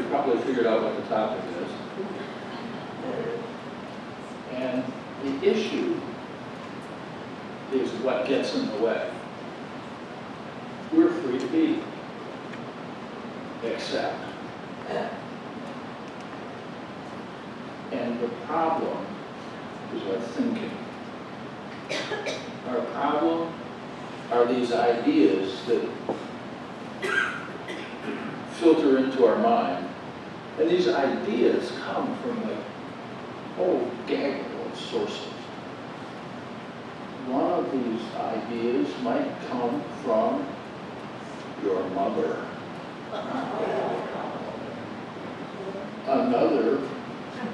probably figured out what the topic is. And the issue is what gets in the way. We're free to be, except. And the problem is our thinking. Our problem are these ideas that filter into our mind. And these ideas come from a whole gaggle of sources. One of these ideas might come from your mother. Another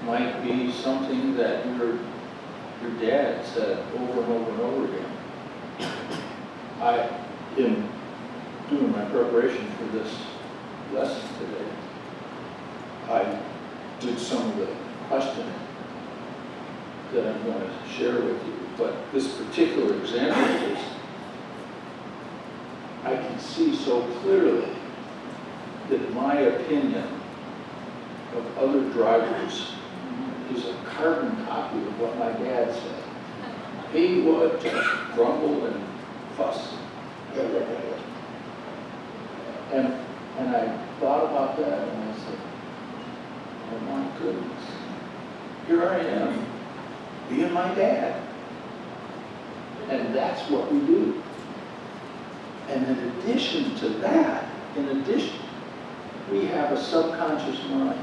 might be something that your dad said over and over and over again. In doing my preparation for this lesson today, I did some of the questioning that I'm going to share with you. But this particular example is, I can see so clearly that my opinion of other drivers is a carbon copy of what my dad said. He would just grumble and fuss. And I thought about that and I said, oh my goodness, here I am, being my dad. And that's what we do. And in addition to that, we have a subconscious mind.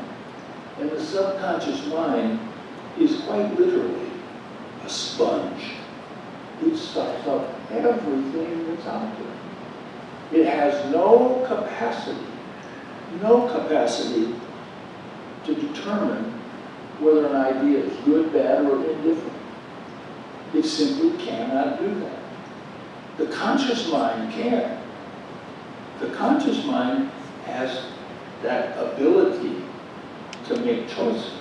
And the subconscious mind is quite literally a sponge. It sucks up everything that's out there. It has no capacity to determine whether an idea is good, bad, or indifferent. It simply cannot do that. The conscious mind can. The conscious mind has that ability to make choices.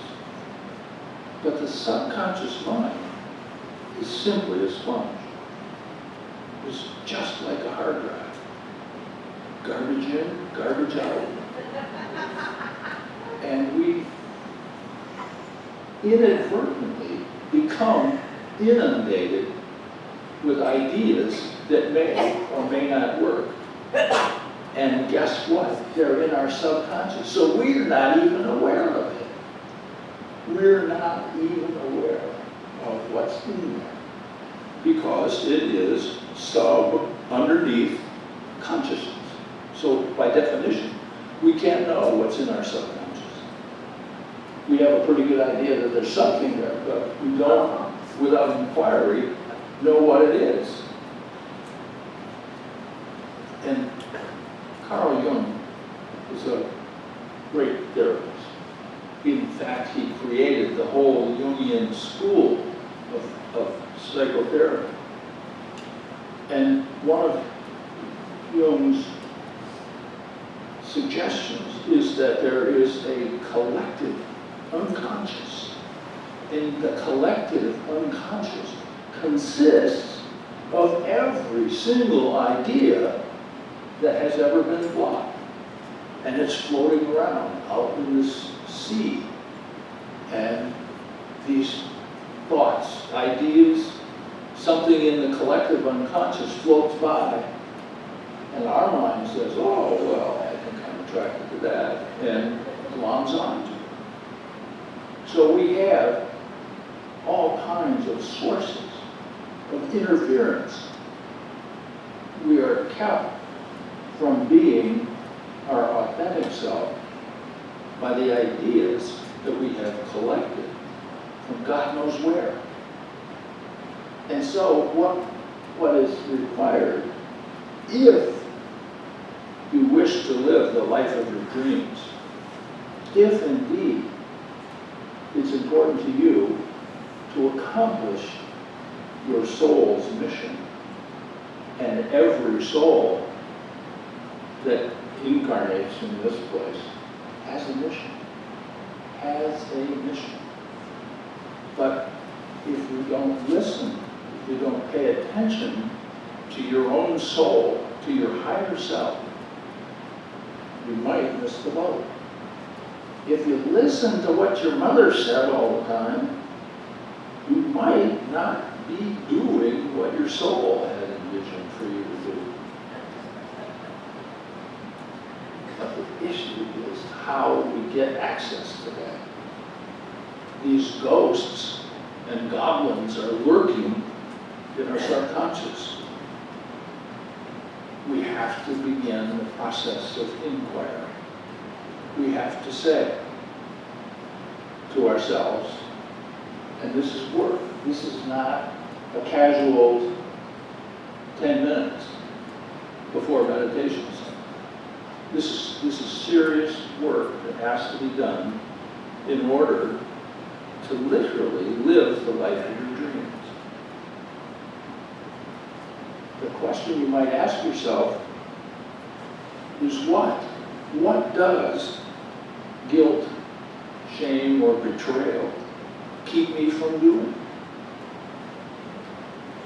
But the subconscious mind is simply a sponge. It's just like a hard drive. Garbage in, garbage out. And we inadvertently become inundated with ideas that may or may not work. And guess what? They're in our subconscious. So we're not even aware of it. We're not even aware of what's in there. Because it is underneath consciousness. So by definition, we can't know what's in our subconscious. We have a pretty good idea that there's something there, but we don't, without inquiry, know what it is. And Carl Jung is a great therapist. In fact, he created the whole Jungian school of psychotherapy. And one of Jung's suggestions is that there is a collective unconscious. And the collective unconscious consists of every single idea that has ever been thought. And it's floating around out in this sea. And these thoughts, ideas, something in the collective unconscious floats by. And our mind says, oh, well, I think I'm attracted to that, and gloms on to it. So we have all kinds of sources of interference. We are kept from being our authentic self by the ideas that we have collected from God knows where. And so what is required, if you wish to live the life of your dreams, if indeed it's important to you to accomplish your soul's mission, and every soul that incarnates in this place has a mission, But if you don't listen, if you don't pay attention to your own soul, to your higher self, you might miss the boat. If you listen to what your mother said all the time, you might not be doing what your soul had envisioned for you to do. But the issue is how we get access to that. These ghosts and goblins are lurking in our subconscious. We have to begin the process of inquiry. We have to say to ourselves, and this is work, this is not a casual 10 minutes before meditation. This is serious work that has to be done in order to literally live the life of your dreams. The question you might ask yourself is what? What does guilt, shame, or betrayal keep me from doing?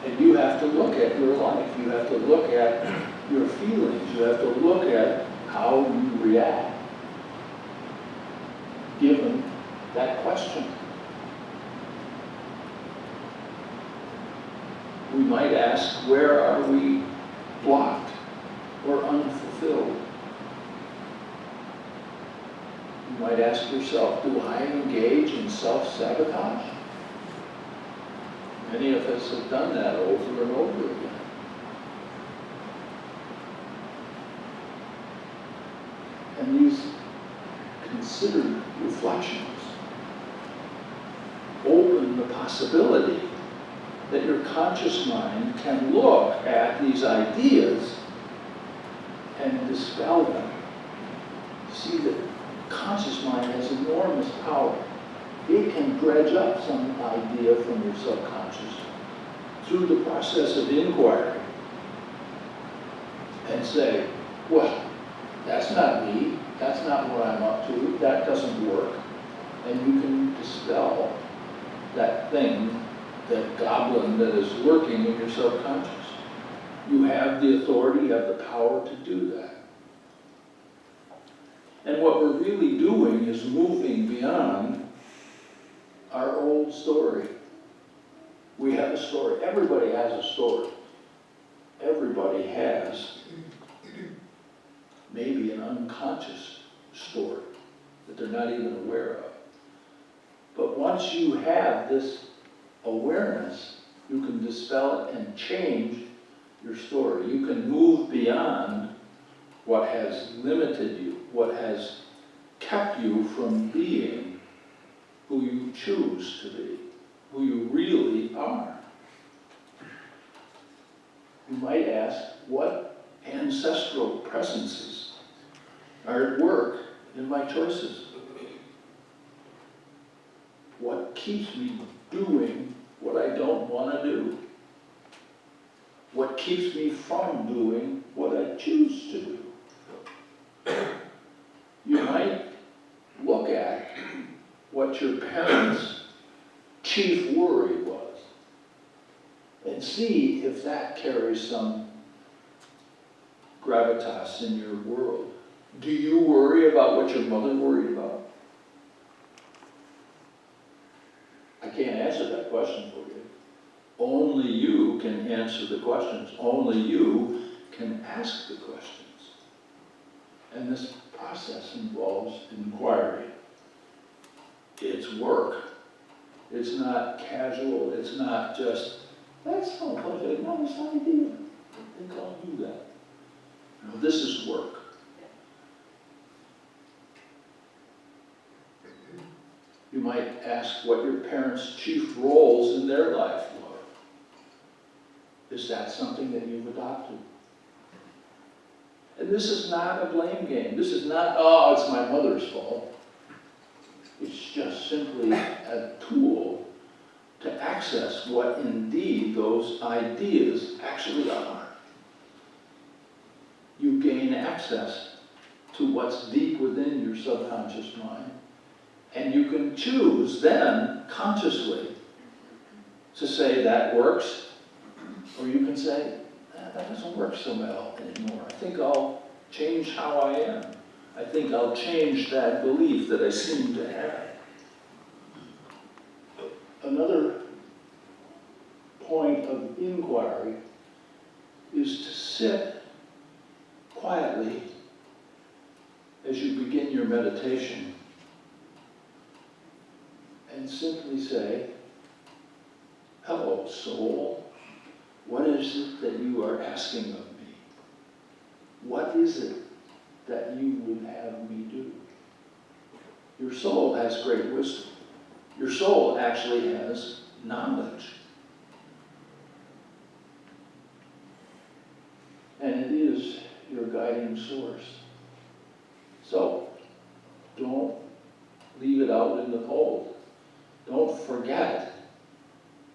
And you have to look at your life. You have to look at your feelings. You have to look at how you react given that question. We might ask, where are we blocked or unfulfilled? You might ask yourself, do I engage in self-sabotage? Many of us have done that over and over again. And these considered reflections open the possibility that your conscious mind can look at these ideas and dispel them. See that conscious mind has enormous power. It can dredge up some idea from your subconscious through the process of inquiry and say, well, that's not me, that's not what I'm up to, that doesn't work. And you can dispel that thing, that goblin that is lurking in your subconscious. You have the authority, you have the power to do that. And what we're really doing is moving beyond our old story. We have a story. Everybody has a story. Everybody has maybe an unconscious story that they're not even aware of. But once you have this awareness, you can dispel it and change your story. You can move beyond what has limited you, what has kept you from being who you choose to be, who you really are. You might ask, what ancestral presences are at work in my choices? What keeps me doing what I don't want to do? What keeps me from doing what I choose to do? You might look at what your parents' chief worry was and see if that carries some gravitas in your world. Do you worry about what your mother worried about? I can't answer that question for you. Only you can answer the questions. Only you can ask the questions. And this process involves inquiry. It's work. It's not casual. It's not just, that sounds like a nice idea. I think I'll do that. No, this is work. You might ask what your parents' chief roles in their life were. Is that something that you've adopted? And this is not a blame game. This is not, oh, it's my mother's fault. It's just simply a tool to access what indeed those ideas actually are. You gain access to what's deep within your subconscious mind. And you can choose then, consciously, to say that works, or you can say, that doesn't work so well anymore. I think I'll change how I am. I think I'll change that belief that I seem to have. Another point of inquiry is to sit quietly as you begin your meditation and simply say, hello, soul. What is it that you are asking of me? What is it that you would have me do? Your soul has great wisdom. Your soul actually has knowledge. And it is your guiding source. So, don't leave it out in the cold. Don't forget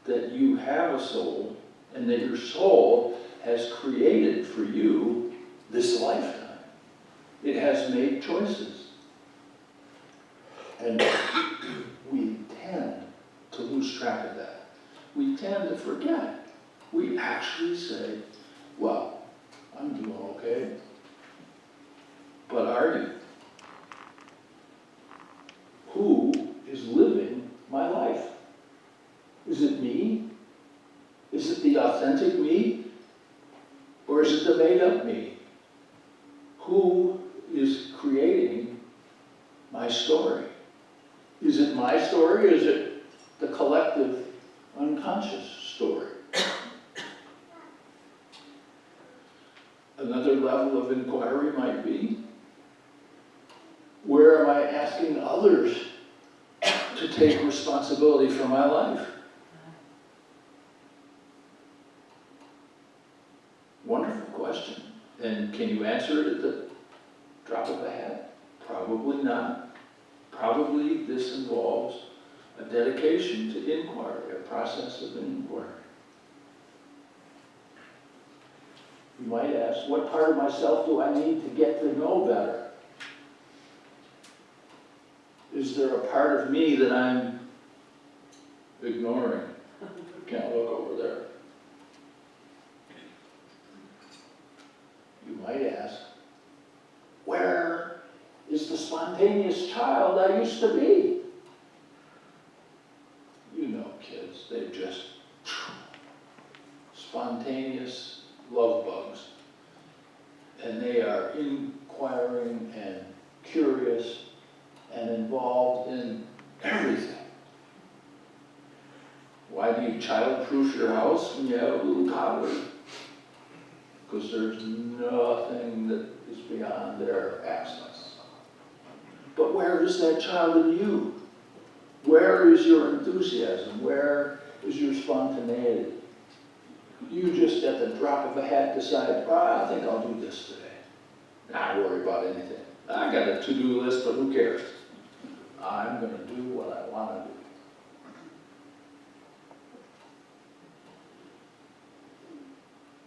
that you have a soul and that your soul has created for you this lifetime. It has made choices. And we tend to lose track of that. We tend to forget. We actually say, well, I'm doing okay. But are you? Who is living my life? Is it me? Is it the authentic me? Or is it the made-up me? Who is creating my story? Is it my story, or is it the collective unconscious story? Another level of inquiry might be, where am I asking others to take responsibility for my life? Wonderful question. And can you answer it at the drop of a hat? Probably not. Probably this involves a dedication to inquiry, a process of inquiry. You might ask, what part of myself do I need to get to know better? Is there a part of me that I'm ignoring? Can't look over there. You might ask, where is the spontaneous child I used to be? You know kids, they're just spontaneous love bugs. And they are inquiring and curious and involved in everything. Why do you childproof your house when you have a little toddler? Because there's nothing that is beyond their access. But where is that child in you? Where is your enthusiasm? Where is your spontaneity? You just at the drop of a hat decide, I think I'll do this today. Not worry about anything. I got a to-do list, but who cares? I'm going to do what I want to do.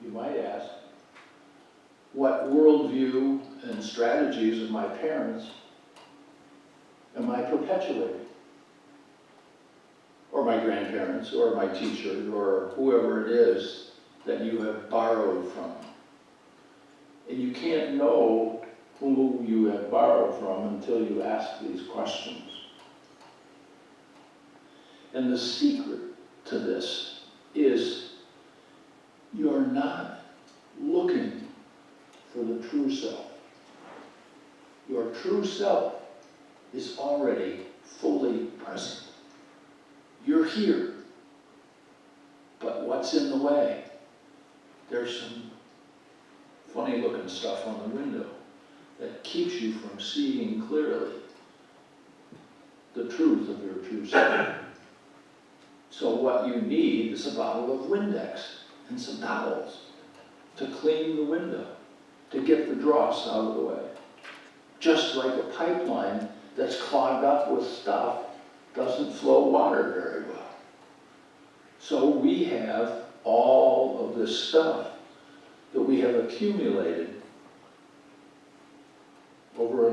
You might ask, what worldview and strategies of my parents am I perpetuating? Or my grandparents, or my teacher, or whoever it is that you have borrowed from. And you can't know who you have borrowed from until you ask these questions. And the secret to this is you're not looking for the true self. Your true self is already fully present. You're here. But what's in the way? There's some funny looking stuff on the window that keeps you from seeing clearly the truth of your true self. So what you need is a bottle of Windex and some towels to clean the window, to get the dross out of the way. Just like a pipeline that's clogged up with stuff doesn't flow water very well. So we have all of this stuff that we have accumulated over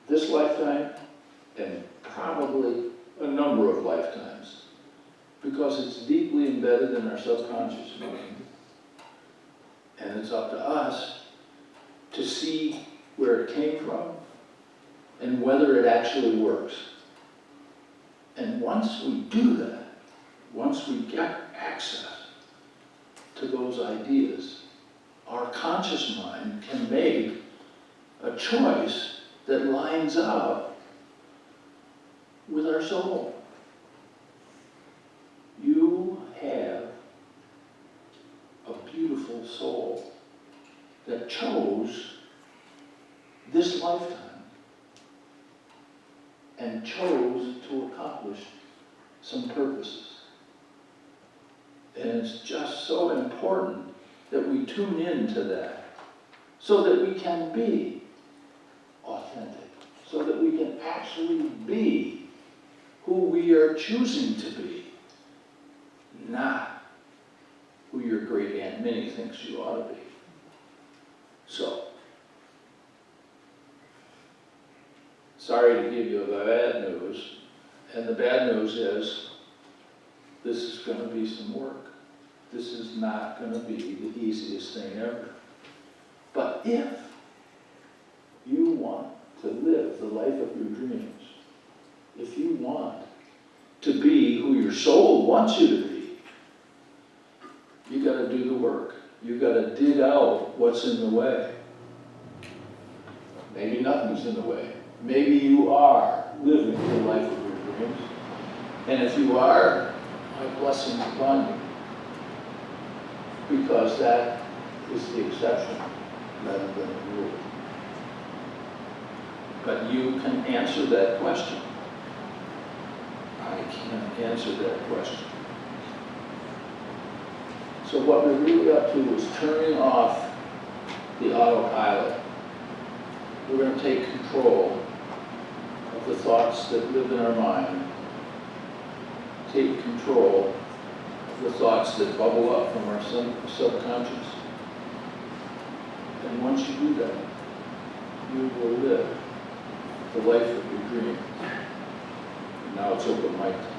this lifetime and probably a number of lifetimes, because it's deeply embedded in our subconscious mind. And it's up to us to see where it came from and whether it actually works. And once we do that, once we get access to those ideas, our conscious mind can make a choice that lines up with our soul. You have a beautiful soul that chose this lifetime and chose to accomplish some purposes. And it's just so important that we tune into that so that we can be authentic, so that we can actually be who we are choosing to be, not who your great Aunt Minnie thinks you ought to be. So, sorry to give you the bad news, and the bad news is this is going to be some work. This is not going to be the easiest thing ever. But if you want to live the life of your dreams, if you want to be who your soul wants you to be, you got to do the work. You got to dig out what's in the way. Maybe nothing's in the way. Maybe you are living the life of your dreams. And if you are, my blessings upon you. Because that is the exception rather than the rule. But you can answer that question. I can't answer that question. So what we're really up to is turning off the autopilot. We're going to take control of the thoughts that live in our mind. Take control of the thoughts that bubble up from our subconscious. And once you do that, you will live the life of your dream. Now it's open mic time.